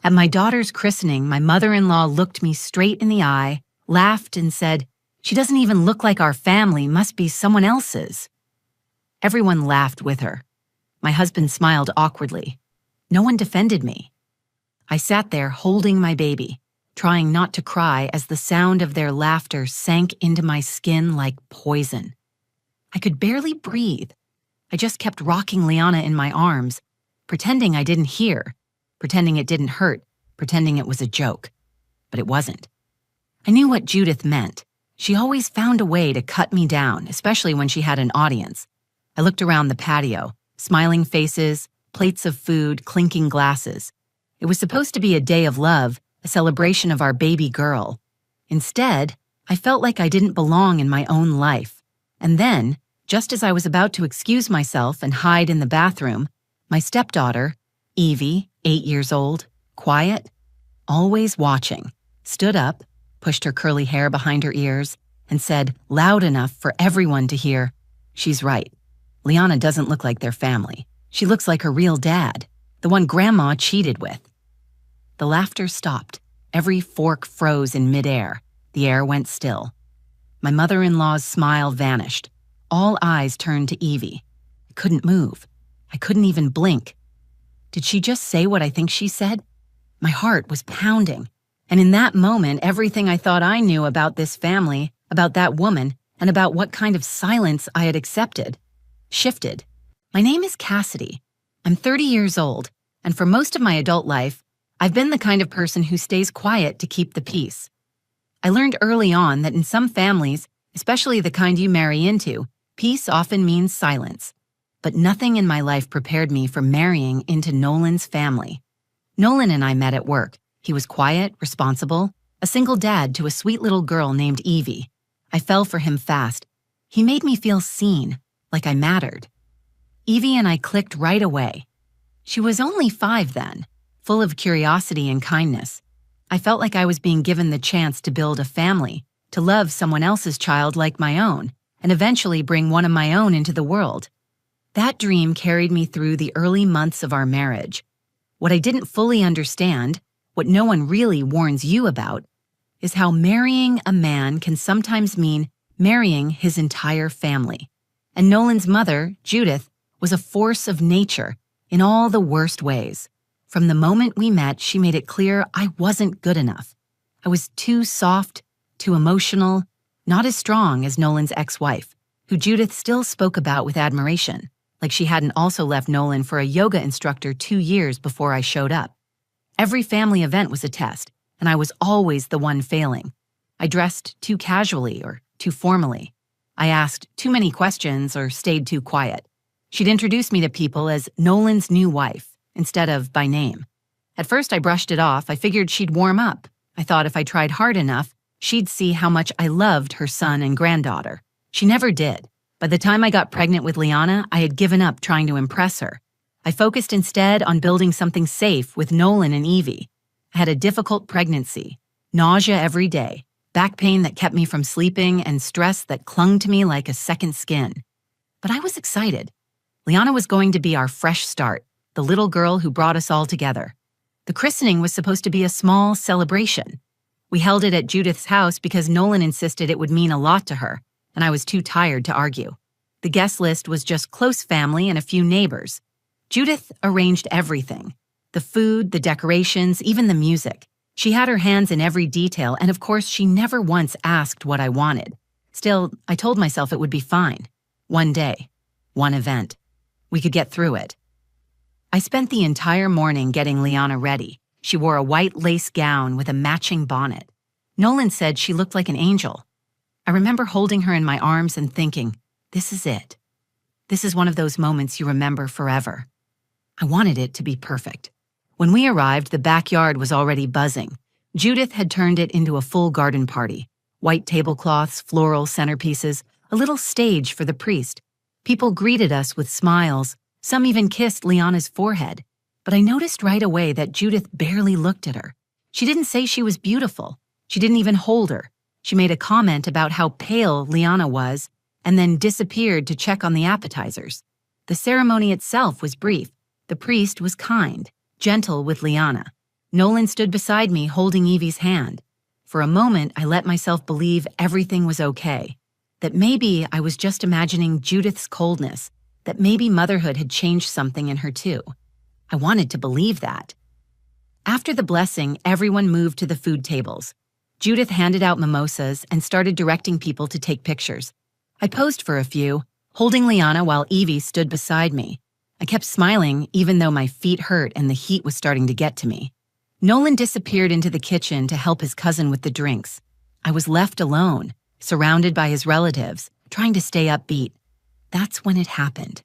At my daughter's christening, my mother-in-law looked me straight in the eye, laughed, and said, "She doesn't even look like our family, must be someone else's." Everyone laughed with her. My husband smiled awkwardly. No one defended me. I sat there holding my baby, trying not to cry as the sound of their laughter sank into my skin like poison. I could barely breathe. I just kept rocking Liana in my arms, pretending I didn't hear, pretending it didn't hurt, pretending it was a joke. But it wasn't. I knew what Judith meant. She always found a way to cut me down, especially when she had an audience. I looked around the patio, smiling faces, plates of food, clinking glasses. It was supposed to be a day of love, a celebration of our baby girl. Instead, I felt like I didn't belong in my own life. And then, just as I was about to excuse myself and hide in the bathroom, my stepdaughter, Evie, 8 years old, quiet, always watching, stood up, pushed her curly hair behind her ears, and said, loud enough for everyone to hear, "She's right. Liana doesn't look like their family. She looks like her real dad, the one Grandma cheated with." The laughter stopped. Every fork froze in midair. The air went still. My mother-in-law's smile vanished. All eyes turned to Evie. I couldn't move. I couldn't even blink. Did she just say what I think she said? My heart was pounding. And in that moment, everything I thought I knew about this family, about that woman, and about what kind of silence I had accepted, shifted. My name is Cassidy. I'm 30 years old, and for most of my adult life, I've been the kind of person who stays quiet to keep the peace. I learned early on that in some families, especially the kind you marry into, peace often means silence. But nothing in my life prepared me for marrying into Nolan's family. Nolan and I met at work. He was quiet, responsible, a single dad to a sweet little girl named Evie. I fell for him fast. He made me feel seen, like I mattered. Evie and I clicked right away. She was only 5 then, full of curiosity and kindness. I felt like I was being given the chance to build a family, to love someone else's child like my own, and eventually bring one of my own into the world. That dream carried me through the early months of our marriage. What I didn't fully understand, what no one really warns you about, is how marrying a man can sometimes mean marrying his entire family. And Nolan's mother, Judith, was a force of nature in all the worst ways. From the moment we met, she made it clear I wasn't good enough. I was too soft, too emotional, not as strong as Nolan's ex-wife, who Judith still spoke about with admiration, like she hadn't also left Nolan for a yoga instructor 2 years before I showed up. Every family event was a test, and I was always the one failing. I dressed too casually or too formally. I asked too many questions or stayed too quiet. She'd introduce me to people as Nolan's new wife, instead of by name. At first I brushed it off. I figured she'd warm up. I thought if I tried hard enough, she'd see how much I loved her son and granddaughter. She never did. By the time I got pregnant with Liana, I had given up trying to impress her. I focused instead on building something safe with Nolan and Evie. I had a difficult pregnancy, nausea every day, back pain that kept me from sleeping, and stress that clung to me like a second skin. But I was excited. Liana was going to be our fresh start, the little girl who brought us all together. The christening was supposed to be a small celebration. We held it at Judith's house because Nolan insisted it would mean a lot to her, and I was too tired to argue. The guest list was just close family and a few neighbors. Judith arranged everything. The food, the decorations, even the music. She had her hands in every detail, and of course, she never once asked what I wanted. Still, I told myself it would be fine. One day. One event. We could get through it. I spent the entire morning getting Liana ready. She wore a white lace gown with a matching bonnet. Nolan said she looked like an angel. I remember holding her in my arms and thinking, this is it. This is one of those moments you remember forever. I wanted it to be perfect. When we arrived, the backyard was already buzzing. Judith had turned it into a full garden party. White tablecloths, floral centerpieces, a little stage for the priest. People greeted us with smiles. Some even kissed Liana's forehead. But I noticed right away that Judith barely looked at her. She didn't say she was beautiful. She didn't even hold her. She made a comment about how pale Liana was and then disappeared to check on the appetizers. The ceremony itself was brief. The priest was kind, gentle with Liana. Nolan stood beside me holding Evie's hand. For a moment, I let myself believe everything was okay, that maybe I was just imagining Judith's coldness, that maybe motherhood had changed something in her too. I wanted to believe that. After the blessing, everyone moved to the food tables. Judith handed out mimosas and started directing people to take pictures. I posed for a few, holding Liana while Evie stood beside me. I kept smiling even though my feet hurt and the heat was starting to get to me. Nolan disappeared into the kitchen to help his cousin with the drinks. I was left alone, surrounded by his relatives, trying to stay upbeat. That's when it happened.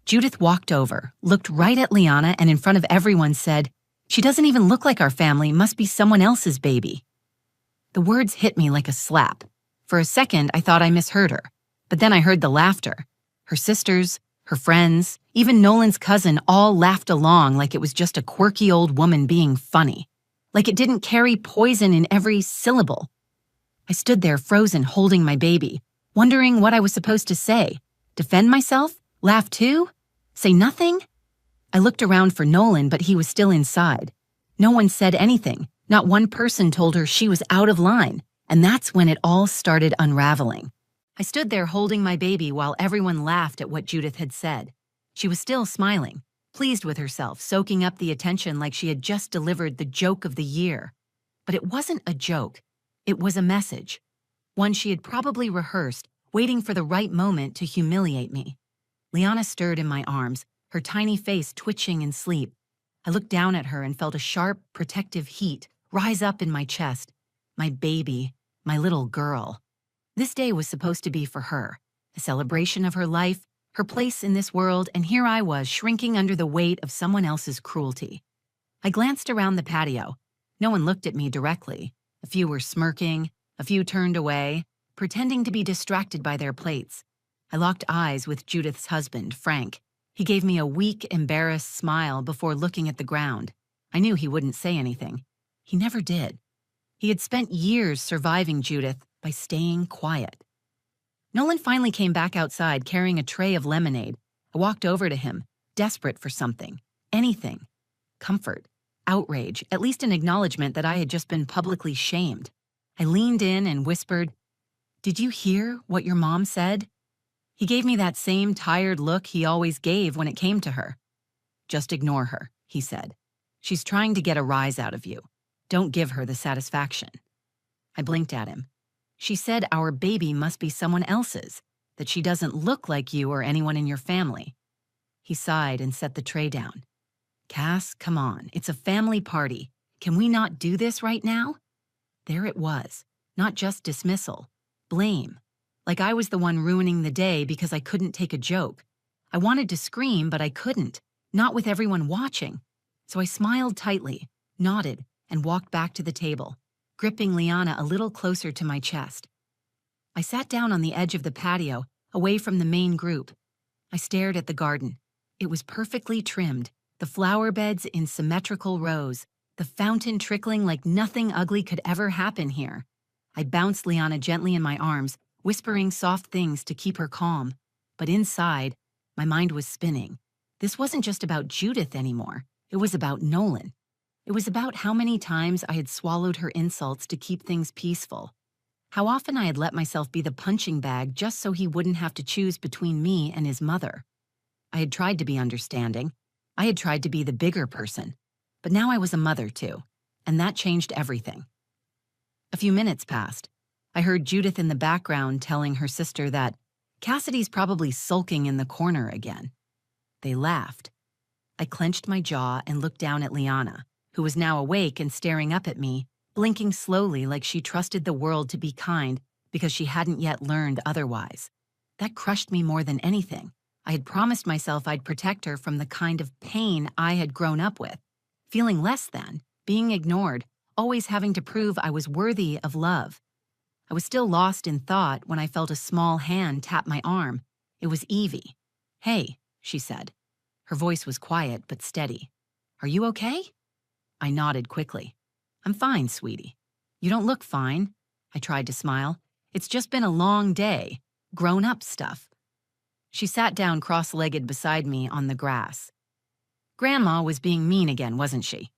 Judith walked over, looked right at Liana, and in front of everyone said, "She doesn't even look like our family, must be someone else's baby." The words hit me like a slap. For a second, I thought I misheard her, but then I heard the laughter. Her sisters, her friends, even Nolan's cousin all laughed along like it was just a quirky old woman being funny, like it didn't carry poison in every syllable. I stood there frozen, holding my baby, wondering what I was supposed to say. Defend myself? Laugh too? Say nothing? I looked around for Nolan, but he was still inside. No one said anything. Not one person told her she was out of line, and that's when it all started unraveling. I stood there holding my baby while everyone laughed at what Judith had said. She was still smiling, pleased with herself, soaking up the attention like she had just delivered the joke of the year. But it wasn't a joke. It was a message, one she had probably rehearsed, waiting for the right moment to humiliate me. Liana stirred in my arms, her tiny face twitching in sleep. I looked down at her and felt a sharp, protective heat rise up in my chest. My baby, my little girl. This day was supposed to be for her, a celebration of her life, her place in this world, and here I was shrinking under the weight of someone else's cruelty. I glanced around the patio. No one looked at me directly. A few were smirking, a few turned away, pretending to be distracted by their plates. I locked eyes with Judith's husband, Frank. He gave me a weak, embarrassed smile before looking at the ground. I knew he wouldn't say anything. He never did. He had spent years surviving Judith by staying quiet. Nolan finally came back outside carrying a tray of lemonade. I walked over to him, desperate for something, anything. Comfort, outrage, at least an acknowledgement that I had just been publicly shamed. I leaned in and whispered, "Did you hear what your mom said?" He gave me that same tired look he always gave when it came to her. "Just ignore her," he said. "She's trying to get a rise out of you. Don't give her the satisfaction." I blinked at him. "She said our baby must be someone else's, that she doesn't look like you or anyone in your family." He sighed and set the tray down. "Cass, come on, it's a family party. Can we not do this right now?" There it was, not just dismissal, blame. Like I was the one ruining the day because I couldn't take a joke. I wanted to scream, but I couldn't, not with everyone watching. So I smiled tightly, nodded, and walked back to the table, gripping Liana a little closer to my chest. I sat down on the edge of the patio, away from the main group. I stared at the garden. It was perfectly trimmed, the flower beds in symmetrical rows, the fountain trickling like nothing ugly could ever happen here. I bounced Liana gently in my arms, whispering soft things to keep her calm. But inside, my mind was spinning. This wasn't just about Judith anymore. It was about Nolan. It was about how many times I had swallowed her insults to keep things peaceful. How often I had let myself be the punching bag just so he wouldn't have to choose between me and his mother. I had tried to be understanding. I had tried to be the bigger person. But now I was a mother too, and that changed everything. A few minutes passed. I heard Judith in the background telling her sister that Cassidy's probably sulking in the corner again. They laughed. I clenched my jaw and looked down at Liana, who was now awake and staring up at me, blinking slowly like she trusted the world to be kind because she hadn't yet learned otherwise. That crushed me more than anything. I had promised myself I'd protect her from the kind of pain I had grown up with, feeling less than, being ignored, always having to prove I was worthy of love. I was still lost in thought when I felt a small hand tap my arm. It was Evie. "Hey," she said. Her voice was quiet but steady. "Are you okay?" I nodded quickly. "I'm fine, sweetie." "You don't look fine." I tried to smile. "It's just been a long day. Grown-up stuff." She sat down cross-legged beside me on the grass. "Grandma was being mean again, wasn't she?"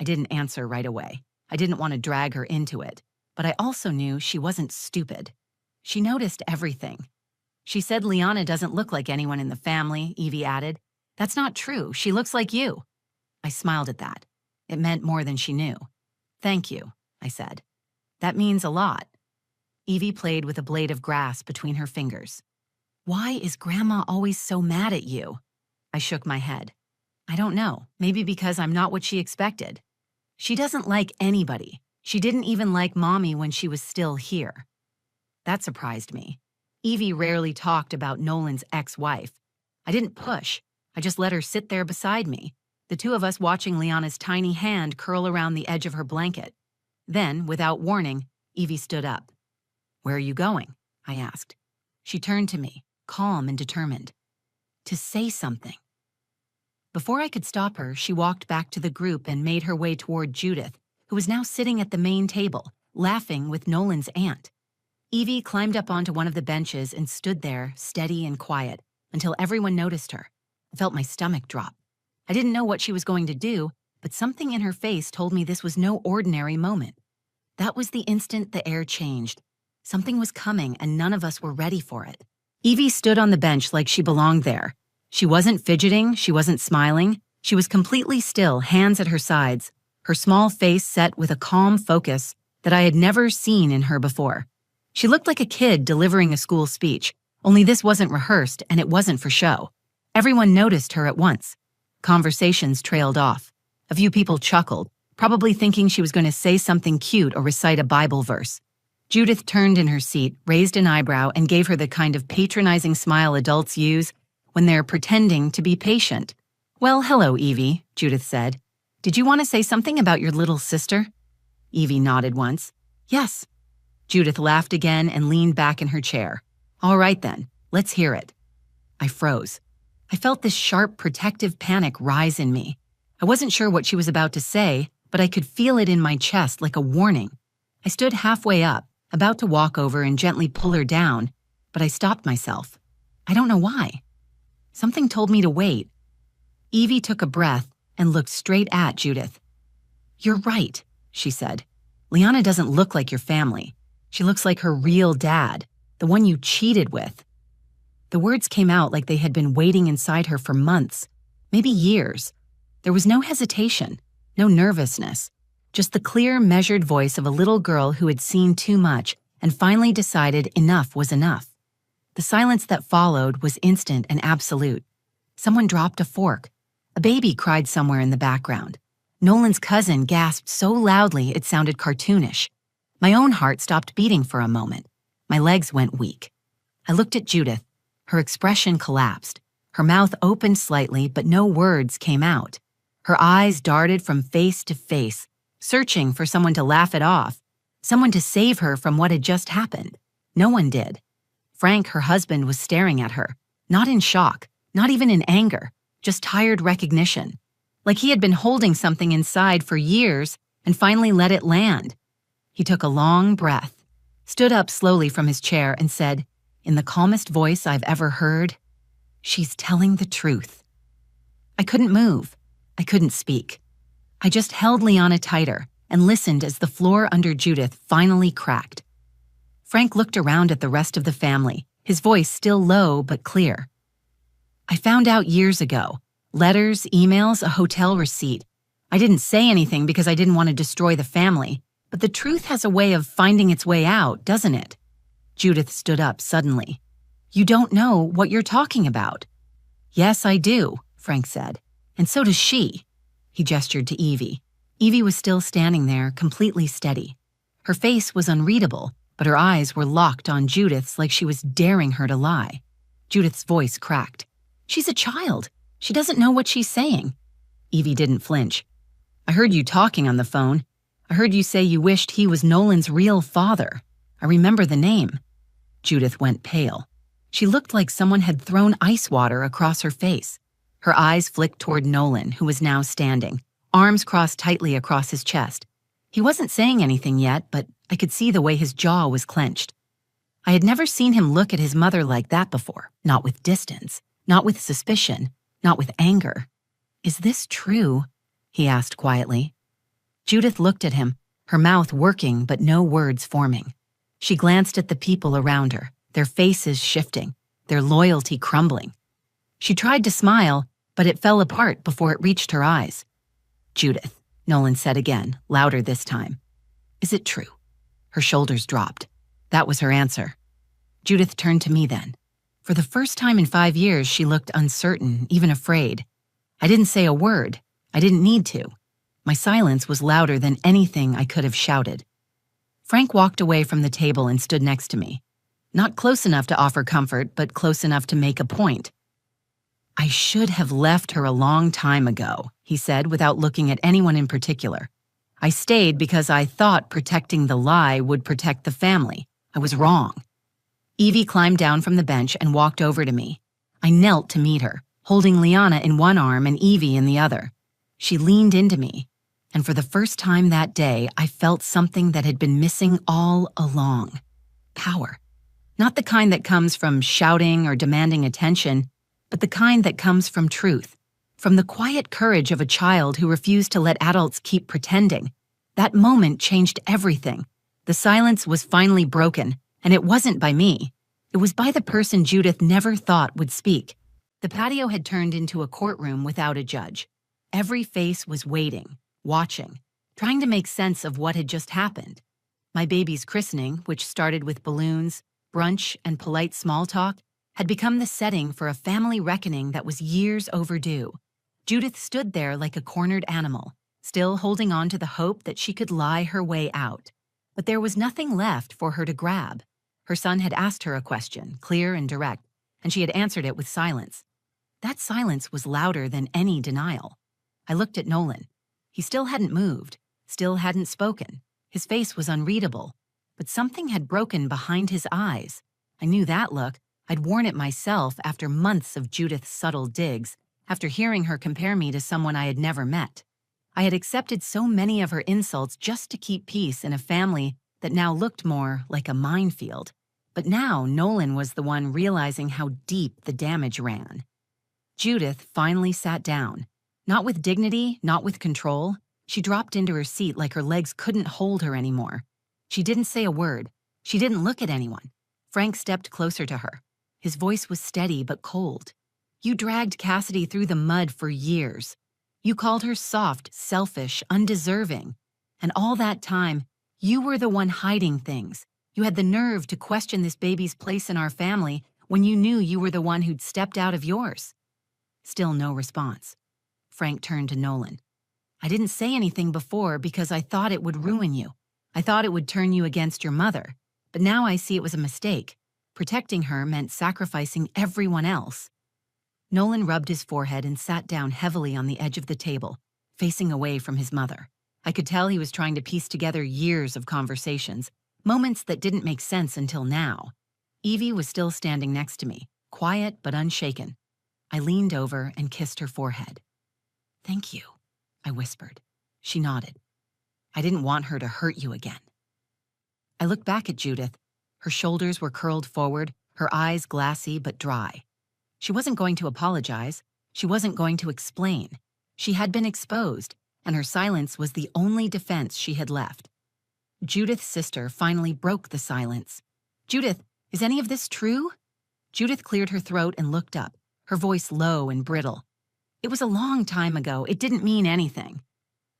I didn't answer right away. I didn't want to drag her into it, but I also knew she wasn't stupid. She noticed everything. She said Liana doesn't look like anyone in the family, Evie added. That's not true. She looks like you. I smiled at that. It meant more than she knew. Thank you, I said. That means a lot. Evie played with a blade of grass between her fingers. Why is Grandma always so mad at you? I shook my head. I don't know. Maybe because I'm not what she expected. She doesn't like anybody. She didn't even like Mommy when she was still here. That surprised me. Evie rarely talked about Nolan's ex-wife. I didn't push. I just let her sit there beside me, the two of us watching Liana's tiny hand curl around the edge of her blanket. Then, without warning, Evie stood up. Where are you going? I asked. She turned to me, calm and determined. To say something. Before I could stop her, she walked back to the group and made her way toward Judith, who was now sitting at the main table, laughing with Nolan's aunt. Evie climbed up onto one of the benches and stood there, steady and quiet, until everyone noticed her. I felt my stomach drop. I didn't know what she was going to do, but something in her face told me this was no ordinary moment. That was the instant the air changed. Something was coming, and none of us were ready for it. Evie stood on the bench like she belonged there. She wasn't fidgeting, she wasn't smiling. She was completely still, hands at her sides, her small face set with a calm focus that I had never seen in her before. She looked like a kid delivering a school speech, only this wasn't rehearsed and it wasn't for show. Everyone noticed her at once. Conversations trailed off. A few people chuckled, probably thinking she was going to say something cute or recite a Bible verse. Judith turned in her seat, raised an eyebrow, and gave her the kind of patronizing smile adults use when they're pretending to be patient. Well, hello, Evie, Judith said. Did you want to say something about your little sister? Evie nodded once. Yes. Judith laughed again and leaned back in her chair. All right then, let's hear it. I froze. I felt this sharp, protective panic rise in me. I wasn't sure what she was about to say, but I could feel it in my chest like a warning. I stood halfway up, about to walk over and gently pull her down, but I stopped myself. I don't know why. Something told me to wait. Evie took a breath and looked straight at Judith. You're right, she said. Liana doesn't look like your family. She looks like her real dad, the one you cheated with. The words came out like they had been waiting inside her for months, maybe years. There was no hesitation, no nervousness, just the clear, measured voice of a little girl who had seen too much and finally decided enough was enough. The silence that followed was instant and absolute. Someone dropped a fork. A baby cried somewhere in the background. Nolan's cousin gasped so loudly it sounded cartoonish. My own heart stopped beating for a moment. My legs went weak. I looked at Judith. Her expression collapsed. Her mouth opened slightly, but no words came out. Her eyes darted from face to face, searching for someone to laugh it off, someone to save her from what had just happened. No one did. Frank, her husband, was staring at her, not in shock, not even in anger, just tired recognition, like he had been holding something inside for years and finally let it land. He took a long breath, stood up slowly from his chair and said, in the calmest voice I've ever heard, "She's telling the truth." I couldn't move. I couldn't speak. I just held Liana tighter and listened as the floor under Judith finally cracked. Frank looked around at the rest of the family, his voice still low but clear. I found out years ago. Letters, emails, a hotel receipt. I didn't say anything because I didn't want to destroy the family, but the truth has a way of finding its way out, doesn't it? Judith stood up suddenly. You don't know what you're talking about. Yes, I do, Frank said. And so does she. He gestured to Evie. Evie was still standing there, completely steady. Her face was unreadable, but her eyes were locked on Judith's like she was daring her to lie. Judith's voice cracked. She's a child. She doesn't know what she's saying. Evie didn't flinch. I heard you talking on the phone. I heard you say you wished he was Nolan's real father. I remember the name. Judith went pale. She looked like someone had thrown ice water across her face. Her eyes flicked toward Nolan, who was now standing, arms crossed tightly across his chest. He wasn't saying anything yet, but I could see the way his jaw was clenched. I had never seen him look at his mother like that before, not with distance, not with suspicion, not with anger. Is this true? He asked quietly. Judith looked at him, her mouth working but no words forming. She glanced at the people around her, their faces shifting, their loyalty crumbling. She tried to smile, but it fell apart before it reached her eyes. "Judith," Nolan said again, louder this time. "Is it true?" Her shoulders dropped. That was her answer. Judith turned to me then. For the first time in 5 years, she looked uncertain, even afraid. I didn't say a word. I didn't need to. My silence was louder than anything I could have shouted. Frank walked away from the table and stood next to me. Not close enough to offer comfort, but close enough to make a point. "I should have left her a long time ago," he said without looking at anyone in particular. "I stayed because I thought protecting the lie would protect the family. I was wrong." Evie climbed down from the bench and walked over to me. I knelt to meet her, holding Liana in one arm and Evie in the other. She leaned into me, and for the first time that day, I felt something that had been missing all along. Power. Not the kind that comes from shouting or demanding attention, but the kind that comes from truth, from the quiet courage of a child who refused to let adults keep pretending. That moment changed everything. The silence was finally broken, and it wasn't by me. It was by the person Judith never thought would speak. The patio had turned into a courtroom without a judge. Every face was waiting, watching, trying to make sense of what had just happened. My baby's christening, which started with balloons, brunch, and polite small talk, had become the setting for a family reckoning that was years overdue. Judith stood there like a cornered animal, still holding on to the hope that she could lie her way out. But there was nothing left for her to grab. Her son had asked her a question, clear and direct, and she had answered it with silence. That silence was louder than any denial. I looked at Nolan. He still hadn't moved, still hadn't spoken. His face was unreadable, but something had broken behind his eyes. I knew that look. I'd worn it myself after months of Judith's subtle digs, after hearing her compare me to someone I had never met. I had accepted so many of her insults just to keep peace in a family that now looked more like a minefield. But now Nolan was the one realizing how deep the damage ran. Judith finally sat down. Not with dignity, not with control. She dropped into her seat like her legs couldn't hold her anymore. She didn't say a word. She didn't look at anyone. Frank stepped closer to her. His voice was steady but cold. "You dragged Cassidy through the mud for years. You called her soft, selfish, undeserving. And all that time, you were the one hiding things. You had the nerve to question this baby's place in our family when you knew you were the one who'd stepped out of yours." Still no response. Frank turned to Nolan. "I didn't say anything before because I thought it would ruin you. I thought it would turn you against your mother. But now I see it was a mistake. Protecting her meant sacrificing everyone else." Nolan rubbed his forehead and sat down heavily on the edge of the table, facing away from his mother. I could tell he was trying to piece together years of conversations, moments that didn't make sense until now. Evie was still standing next to me, quiet but unshaken. I leaned over and kissed her forehead. "Thank you," I whispered. She nodded. "I didn't want her to hurt you again." I looked back at Judith. Her shoulders were curled forward, her eyes glassy but dry. She wasn't going to apologize. She wasn't going to explain. She had been exposed, and her silence was the only defense she had left. Judith's sister finally broke the silence. "Judith, is any of this true?" Judith cleared her throat and looked up, her voice low and brittle. "It was a long time ago. It didn't mean anything."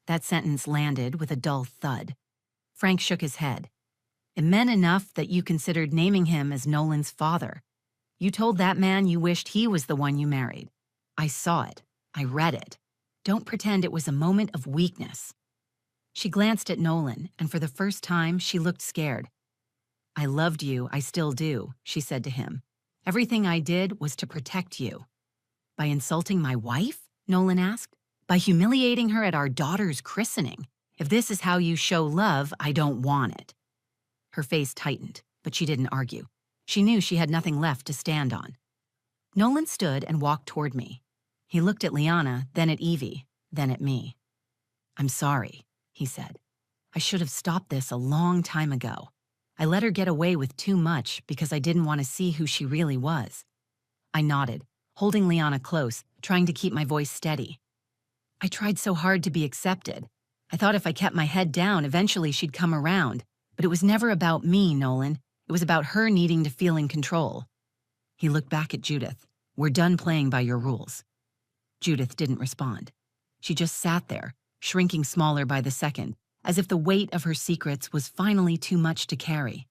That sentence landed with a dull thud. Frank shook his head. "It meant enough that you considered naming him as Nolan's father. You told that man you wished he was the one you married. I saw it. I read it. Don't pretend it was a moment of weakness." She glanced at Nolan, and for the first time, she looked scared. "I loved you, I still do," she said to him. "Everything I did was to protect you." "By insulting my wife?" Nolan asked. "By humiliating her at our daughter's christening? If this is how you show love, I don't want it." Her face tightened, but she didn't argue. She knew she had nothing left to stand on. Nolan stood and walked toward me. He looked at Liana, then at Evie, then at me. "I'm sorry," he said. "I should have stopped this a long time ago. I let her get away with too much because I didn't want to see who she really was." I nodded, holding Liana close, trying to keep my voice steady. "I tried so hard to be accepted. I thought if I kept my head down, eventually she'd come around. But it was never about me, Nolan. It was about her needing to feel in control. He looked back at Judith. We're done playing by your rules. Judith didn't respond. She just sat there, shrinking smaller by the second, as if the weight of her secrets was finally too much to carry.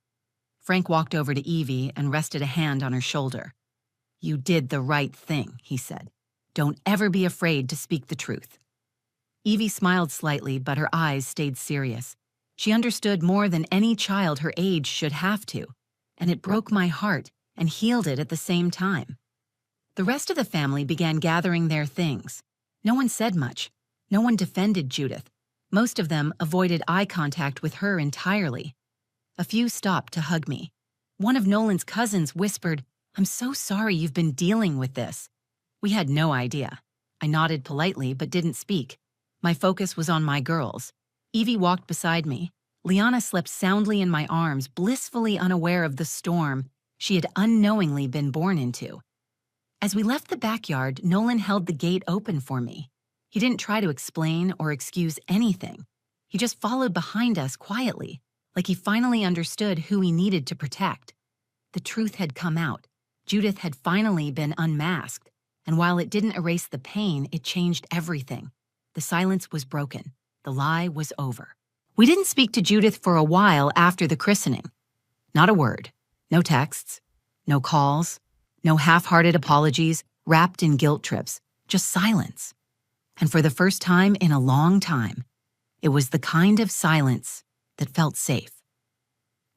Frank walked over to Evie and rested a hand on her shoulder. You did the right thing, he said. Don't ever be afraid to speak the truth. Evie smiled slightly, but her eyes stayed serious. She understood more than any child her age should have to, and it broke my heart and healed it at the same time. The rest of the family began gathering their things. No one said much. No one defended Judith. Most of them avoided eye contact with her entirely. A few stopped to hug me. One of Nolan's cousins whispered, I'm so sorry you've been dealing with this. We had no idea. I nodded politely but didn't speak. My focus was on my girls. Evie walked beside me. Liana slept soundly in my arms, blissfully unaware of the storm she had unknowingly been born into. As we left the backyard, Nolan held the gate open for me. He didn't try to explain or excuse anything. He just followed behind us quietly, like he finally understood who he needed to protect. The truth had come out. Judith had finally been unmasked, and while it didn't erase the pain, it changed everything. The silence was broken. The lie was over. We didn't speak to Judith for a while after the christening. Not a word. No texts. No calls. No half-hearted apologies wrapped in guilt trips. Just silence. And for the first time in a long time, it was the kind of silence that felt safe.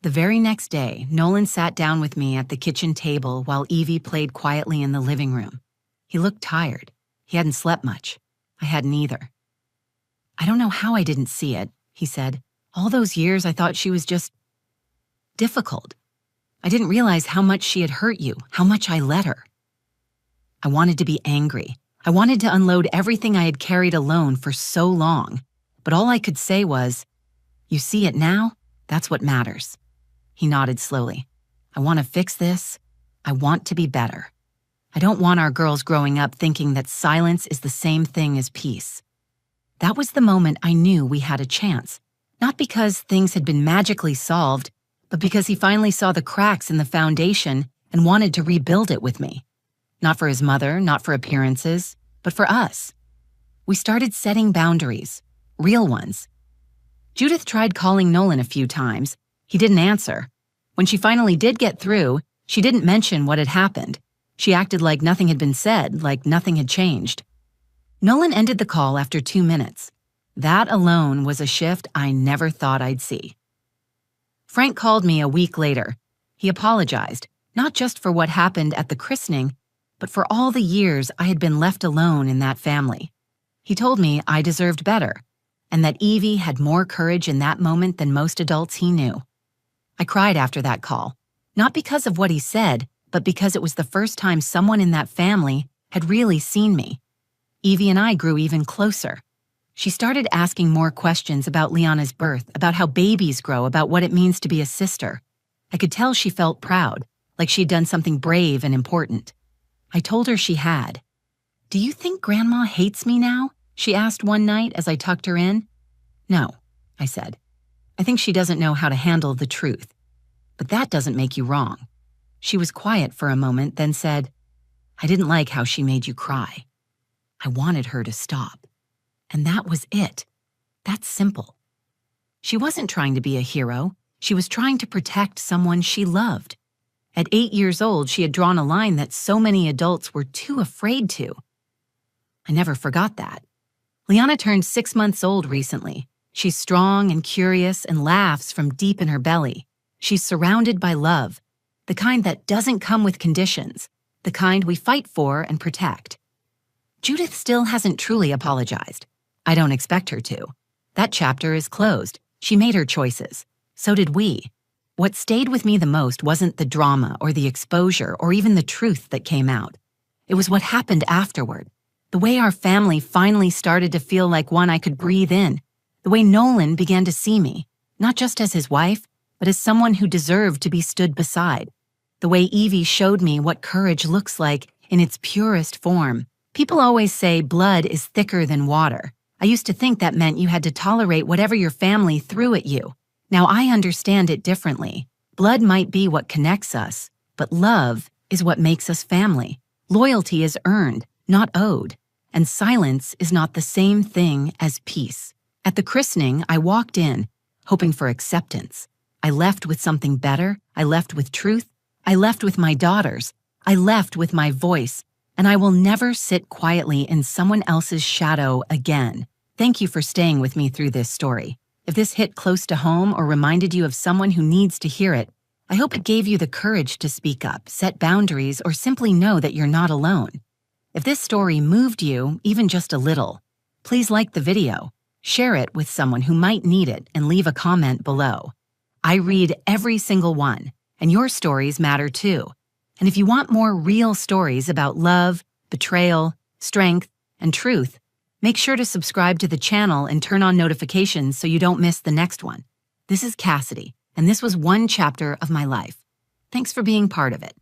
The very next day, Nolan sat down with me at the kitchen table while Evie played quietly in the living room. He looked tired. He hadn't slept much. I hadn't either. I don't know how I didn't see it, he said. All those years I thought she was just difficult. I didn't realize how much she had hurt you, how much I let her. I wanted to be angry. I wanted to unload everything I had carried alone for so long, but all I could say was, you see it now? That's what matters. He nodded slowly. I want to fix this. I want to be better. I don't want our girls growing up thinking that silence is the same thing as peace. That was the moment I knew we had a chance, not because things had been magically solved, but because he finally saw the cracks in the foundation and wanted to rebuild it with me. Not for his mother, not for appearances, but for us. We started setting boundaries, real ones. Judith tried calling Nolan a few times. He didn't answer. When she finally did get through, she didn't mention what had happened. She acted like nothing had been said, like nothing had changed. Nolan ended the call after 2 minutes. That alone was a shift I never thought I'd see. Frank called me a week later. He apologized, not just for what happened at the christening, but for all the years I had been left alone in that family. He told me I deserved better, and that Evie had more courage in that moment than most adults he knew. I cried after that call, not because of what he said, but because it was the first time someone in that family had really seen me. Evie and I grew even closer. She started asking more questions about Liana's birth, about how babies grow, about what it means to be a sister. I could tell she felt proud, like she'd done something brave and important. I told her she had. Do you think Grandma hates me now? She asked one night as I tucked her in. No, I said. I think she doesn't know how to handle the truth. But that doesn't make you wrong. She was quiet for a moment, then said, I didn't like how she made you cry. I wanted her to stop. And that was it. That's simple. She wasn't trying to be a hero. She was trying to protect someone she loved. At 8 years old, she had drawn a line that so many adults were too afraid to. I never forgot that. Liana turned 6 months old recently. She's strong and curious and laughs from deep in her belly. She's surrounded by love, the kind that doesn't come with conditions, the kind we fight for and protect. Judith still hasn't truly apologized. I don't expect her to. That chapter is closed. She made her choices. So did we. What stayed with me the most wasn't the drama or the exposure or even the truth that came out. It was what happened afterward. The way our family finally started to feel like one I could breathe in. The way Nolan began to see me, not just as his wife, but as someone who deserved to be stood beside. The way Evie showed me what courage looks like in its purest form. People always say blood is thicker than water. I used to think that meant you had to tolerate whatever your family threw at you. Now I understand it differently. Blood might be what connects us, but love is what makes us family. Loyalty is earned, not owed, and silence is not the same thing as peace. At the christening, I walked in, hoping for acceptance. I left with something better. I left with truth. I left with my daughters. I left with my voice, and I will never sit quietly in someone else's shadow again. Thank you for staying with me through this story. If this hit close to home or reminded you of someone who needs to hear it, I hope it gave you the courage to speak up, set boundaries, or simply know that you're not alone. If this story moved you, even just a little, please like the video, share it with someone who might need it, and leave a comment below. I read every single one, and your stories matter too. And if you want more real stories about love, betrayal, strength, and truth, make sure to subscribe to the channel and turn on notifications so you don't miss the next one. This is Cassidy, and this was one chapter of my life. Thanks for being part of it.